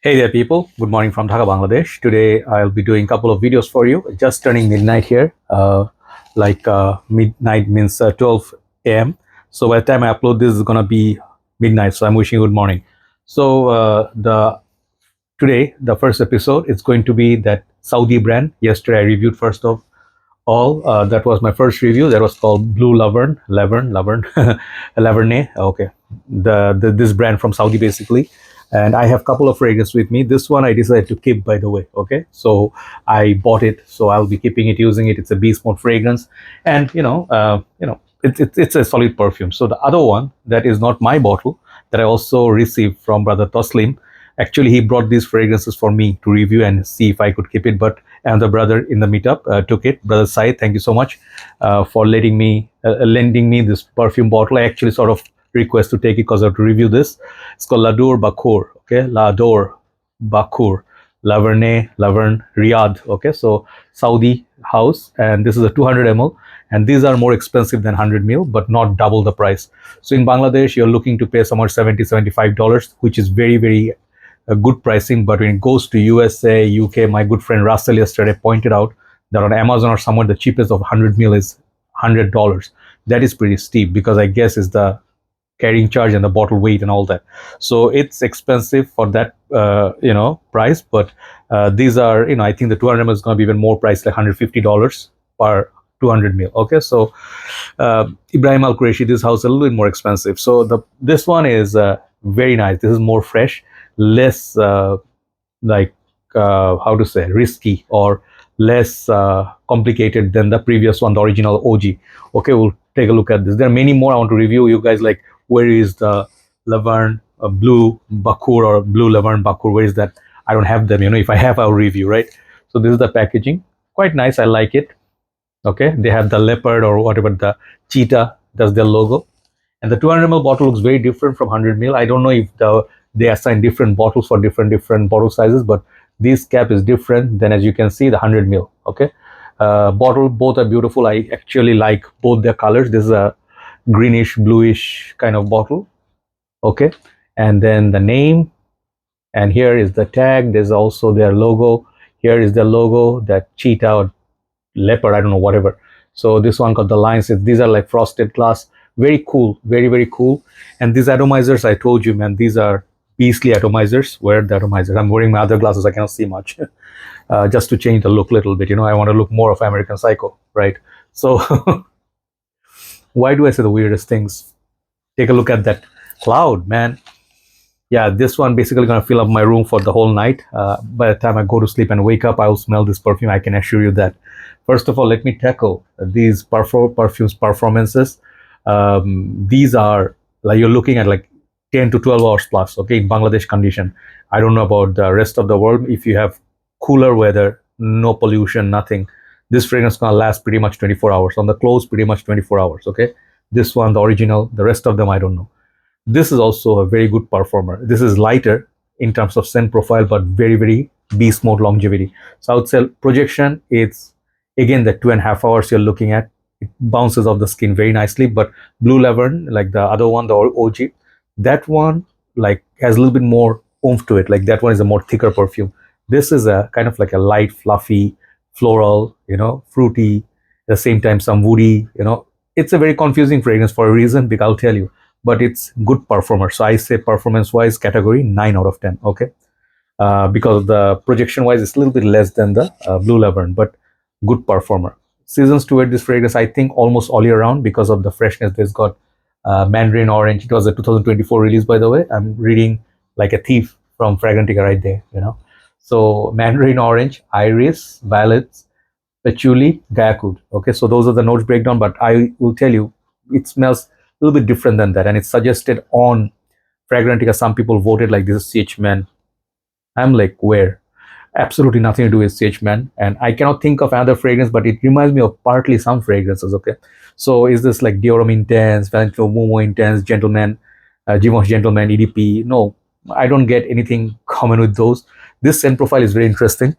Hey there, people. Good morning from Dhaka, Bangladesh. Today, I'll be doing a couple of videos for you. Just turning midnight here. Midnight means 12 a.m. So by the time I upload this, is gonna be midnight. So I'm wishing you good morning. So the today, the first episode, it's going to be that Saudi brand. Yesterday, I reviewed first of all. That was my first review. That was called Blue Laverne, Laverne. Okay, this brand from Saudi basically. And I have a couple of fragrances with me. This one I decided to keep, by the way. Okay, so I bought it, so I'll be keeping it, using it. It's a beast mode fragrance, and it's a solid perfume. So the other one that is not my bottle that I also received from brother Toslim. Actually, he brought these fragrances for me to review and see if I could keep it, but another brother in the meetup took it. Brother Sai, thank you so much for lending me this perfume bottle. I actually sort of request to take it because I have to review this. It's called Bakhur. Okay, Bakhur, Laverne, Riyadh. Okay, so Saudi house, and this is a 200 ml. And these are more expensive than 100 ml, but not double the price. So in Bangladesh, you're looking to pay somewhere $75, which is very, very a good pricing. But when it goes to USA, UK, my good friend Russell yesterday pointed out that on Amazon or somewhere the cheapest of 100 ml is $100. That is pretty steep, because I guess is the carrying charge and the bottle weight and all that. So it's expensive for that price. But these are, I think the 200 ml is going to be even more priced, like $150 per 200 ml. Okay, so Ibrahim Al Qureshi, this house a little bit more expensive. So this one is very nice. This is more fresh, less how to say, risky, or less complicated than the previous one, the original OG. Okay, we'll take a look at this. There are many more I want to review. You guys, like, where is the Laverne Blue Bakhur or Blue Laverne Bakhur? Where is that? I don't have them. If I have, I'll review, right? So this is the packaging. Quite nice. I like it. Okay, they have the leopard or whatever, the cheetah, that's their logo. And the 200 ml bottle looks very different from 100 ml. I don't know if they assign different bottles for different bottle sizes, but this cap is different than, as you can see, the 100 ml. Okay, bottle, both are beautiful. I actually like both their colors. This is a greenish bluish kind of bottle. Okay, and then the name, and here is the tag. There's also their logo. Here is the logo, that cheetah or leopard, I don't know, whatever. So this one got the lines. These are like frosted glass. Very cool, very, very cool. And these atomizers, I told you, man, these are beastly atomizers. Where are the atomizers? I'm wearing my other glasses, I cannot see much. Just to change the look a little bit, I want to look more of American Psycho, right? So why do I say the weirdest things? Take a look at that cloud, man. Yeah, this one basically gonna fill up my room for the whole night. By the time I go to sleep and wake up, I will smell this perfume, I can assure you that. First of all, let me tackle these perfumes performances. These are, like, you're looking at like 10 to 12 hours plus, okay, in Bangladesh condition. I don't know about the rest of the world. If you have cooler weather, no pollution, nothing, this fragrance gonna last pretty much 24 hours. On the clothes, pretty much 24 hours, okay? This one, the original, the rest of them, I don't know. This is also a very good performer. This is lighter in terms of scent profile, but very, very beast mode longevity. So I would say projection, it's again the 2.5 hours you're looking at. It bounces off the skin very nicely. But Blue Laverne, like the other one, the OG, that one like has a little bit more oomph to it. Like that one is a more thicker perfume. This is a kind of like a light, fluffy, floral, fruity, at the same time some woody. It's a very confusing fragrance for a reason, because I'll tell you. But it's good performer. So I say performance-wise category 9 out of 10. Okay, because the projection-wise it's a little bit less than the Blue Laverne, but good performer. Seasons to wear this fragrance, I think, almost all year round, because of the freshness. There's got mandarin orange. It was a 2024 release, by the way. I'm reading like a thief from Fragrantica right there. So mandarin orange, iris, violets, patchouli, guaiacol. Okay, so those are the notes breakdown. But I will tell you, it smells a little bit different than that, and it's suggested on Fragrantica. Some people voted like this is CH Man. I'm like, where? Absolutely nothing to do with CH Man, and I cannot think of another fragrance, but it reminds me of partly some fragrances. Okay, so is this like Diorum Intense, Valentino Momo Intense, Gentleman, Givenchy Gentleman, EDP? No, I don't get anything common with those. This scent profile is very interesting.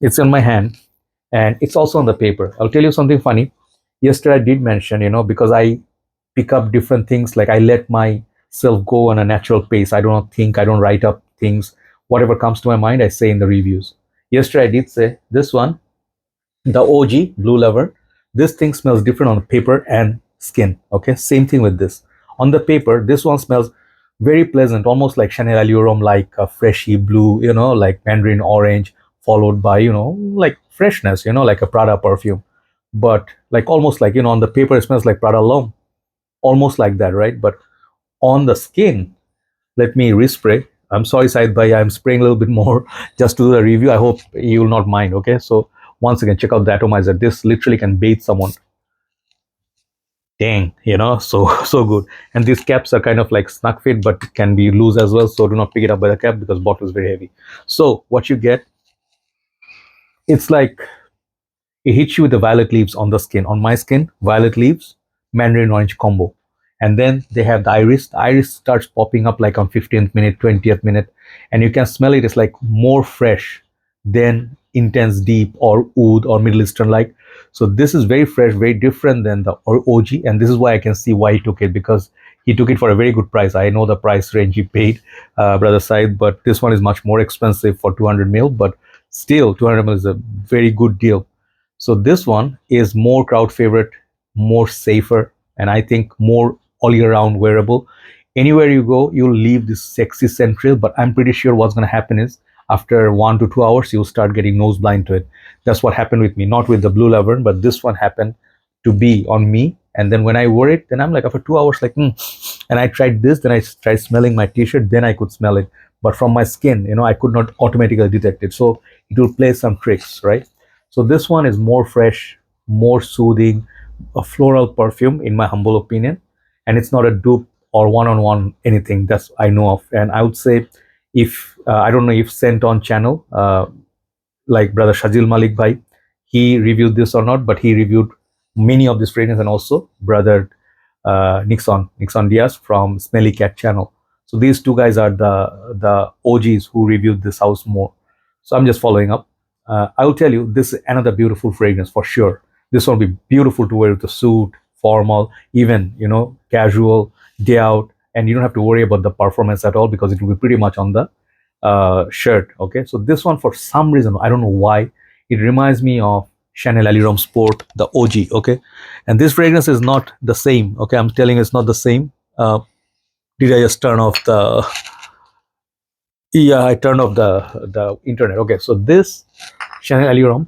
It's on my hand, and it's also on the paper. I'll tell you something funny. Yesterday I did mention, because I pick up different things, like I let myself go on a natural pace. I don't think, I don't write up things whatever comes to my mind, I say in the reviews. Yesterday I did say this one, the OG Blue Laverne. This thing smells different on paper and skin. Okay, same thing with this. On the paper, this one smells very pleasant, almost like Chanel Allure, like a freshy blue, like mandarin orange, followed by like freshness, like a Prada perfume. But like almost like on the paper it smells like Prada L'Homme, almost like that, right? But on the skin, let me respray. I'm sorry, Said Bhai, I'm spraying a little bit more just to do the review. I hope you will not mind. Okay, so once again, check out the atomizer. This literally can bathe someone. Dang, so so good. And these caps are kind of like snug fit, but can be loose as well. So do not pick it up by the cap because bottle is very heavy. So what you get, it's like it hits you with the violet leaves on the skin. On my skin, violet leaves, mandarin orange combo. And then they have the iris. The iris starts popping up like on 15th minute, 20th minute. And you can smell it. It's like more fresh than intense deep or oud or Middle Eastern like. So this is very fresh, very different than the OG. And this is why I can see why he took it, because he took it for a very good price. I know the price range he paid, Brother Said, but this one is much more expensive for 200 mil. But still, 200 mil is a very good deal. So this one is more crowd favorite, more safer, and I think more all year round wearable. Anywhere you go, you'll leave this sexy scent trail, but I'm pretty sure what's going to happen is after 1 to 2 hours, you'll start getting nose blind to it. That's what happened with me, not with the Blue Laverne, but this one happened to be on me. And then when I wore it, then I'm like, after 2 hours, like, and I tried this, then I tried smelling my t-shirt, then I could smell it. But from my skin, I could not automatically detect it. So it will play some tricks, right? So this one is more fresh, more soothing, a floral perfume in my humble opinion, and it's not a dupe or one-on-one anything that's I know of. And I would say, if I don't know if Scent on channel, like Brother Shajil Malik Bhai, he reviewed this or not, but he reviewed many of these fragrances, and also Brother Nixon Diaz from Smelly Cat channel. So these two guys are the OGs who reviewed this house more. So I'm just following up. I will tell you, this is another beautiful fragrance for sure. This will be beautiful to wear with a suit, formal, even casual, day out, and you don't have to worry about the performance at all because it will be pretty much on the shirt. Okay, so this one, for some reason, I don't know why, it reminds me of Chanel Allure Sport, the OG. Okay, and this fragrance is not the same. Okay, I'm telling you, it's not the same. Did I just turn off the? Yeah, I turned off the internet. Okay, so this Chanel Allure,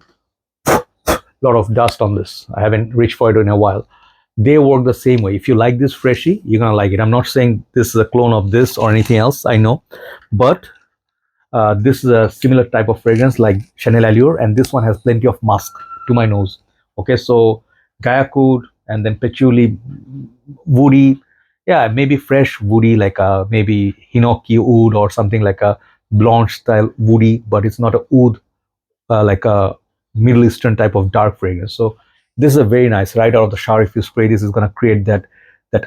lot of dust on this. I haven't reached for it in a while. They work the same way. If you like this freshy, you're gonna like it. I'm not saying this is a clone of this or anything else, I know, but this is a similar type of fragrance like Chanel Allure, and this one has plenty of musk to my nose. Okay, so Guaiacol and then patchouli, woody, yeah, maybe fresh woody, like a maybe hinoki oud or something like a blanche style woody, but it's not a oud like a Middle Eastern type of dark fragrance. So this is a very nice, right out of the shower. If you spray this, is going to create that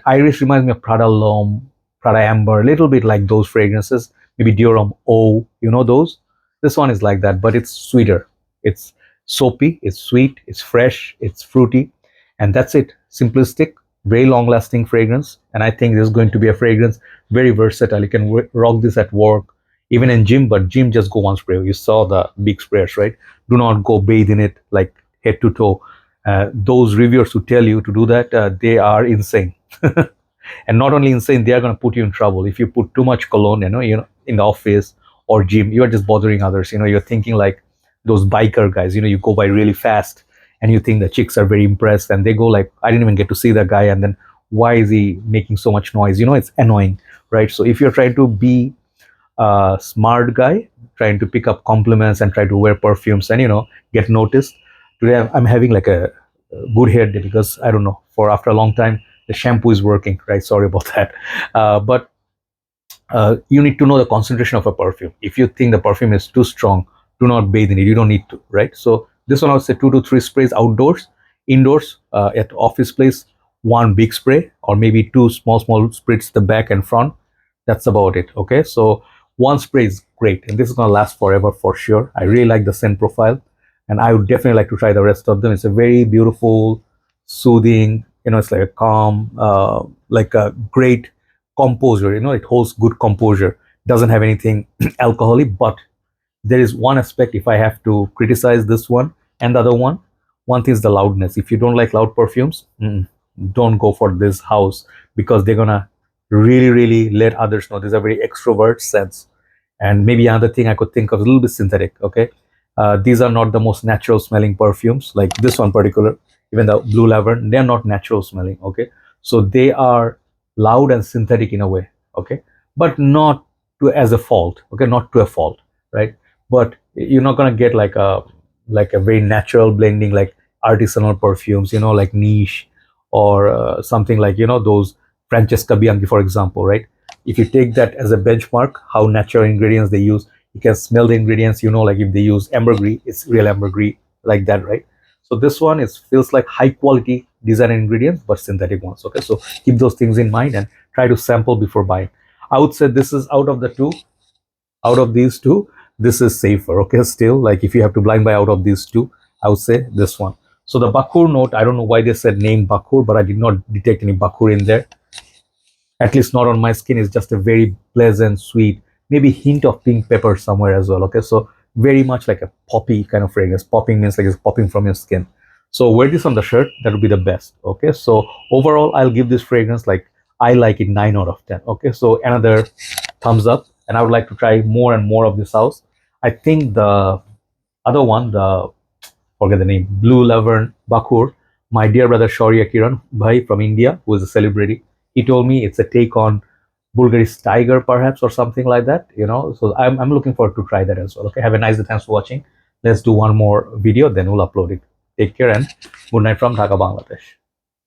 iris. Reminds me of Prada L'Homme, Prada Amber, a little bit like those fragrances. Maybe Dior Homme Eau, those. This one is like that, but it's sweeter. It's soapy, it's sweet, it's fresh, it's fruity, and that's it. Simplistic, very long-lasting fragrance. And I think this is going to be a fragrance very versatile. You can rock this at work, even in gym, but gym just go one spray. You saw the big sprayers, right? Do not go bathe in it like head to toe. Those reviewers who tell you to do that, they are insane. And not only insane, they are going to put you in trouble if you put too much cologne, in the office or gym. You are just bothering others. You're thinking like those biker guys. You go by really fast, and you think the chicks are very impressed, and they go like, I didn't even get to see that guy, and then why is he making so much noise? It's annoying, right? So if you're trying to be a smart guy, trying to pick up compliments and try to wear perfumes and get noticed, today I'm having like a good hair day because I don't know, for after a long time the shampoo is working, right? Sorry about that. But you need to know the concentration of a perfume. If you think the perfume is too strong, do not bathe in it. You don't need to, right? So this one, I would say 2 to 3 sprays outdoors. Indoors, at office place, one big spray or maybe two small sprays the back and front. That's about it. Okay, so one spray is great, and this is going to last forever for sure. I really like the scent profile, and I would definitely like to try the rest of them. It's a very beautiful, soothing, it's like a calm, like a great composure. It holds good composure. doesn't have anything alcoholic. But there is one aspect, if I have to criticize this one and the other one thing is the loudness. If you don't like loud perfumes, don't go for this house, because they're gonna really let others know there's a very extrovert sense. And maybe another thing I could think of is a little bit synthetic. Okay, these are not the most natural smelling perfumes, like this one particular, even the blue laverne, they're not natural smelling. Okay, so they are loud and synthetic in a way. Okay, but not to as a fault. Okay, not to a fault, right? But you're not gonna get like a very natural blending, like artisanal perfumes, like niche, or something like those Francesca Bianchi, for example, right? If you take that as a benchmark, how natural ingredients they use, you can smell the ingredients, like if they use ambergris, it's real ambergris, like that, right? So this one is feels like high quality designer ingredients, but synthetic ones. Okay, so keep those things in mind and try to sample before buying. I would say this is out of these two, this is safer. Okay, still, like if you have to blind buy out of these two, I would say this one. So the Bakhur note, I don't know why they said name Bakhur, but I did not detect any Bakhur in there, at least not on my skin. Is just a very pleasant, sweet, maybe hint of pink pepper somewhere as well. Okay, so very much like a poppy kind of fragrance. Popping means like it's popping from your skin. So wear this on the shirt, that would be the best. Okay, so overall I'll give this fragrance, like, I like it 9 out of 10. Okay, so another thumbs up, and I would like to try more and more of this house. I think the other one, the forget the name, Blue Laverne Bakhur, my dear brother Shaurya Kiran Bhai from India, who is a celebrity, he told me it's a take on Bulgari's Tiger, perhaps, or something like that. So I'm looking forward to try that as well. Okay, have a nice day. Thanks for watching. Let's do one more video, then we'll upload it. Take care and good night from Dhaka, Bangladesh.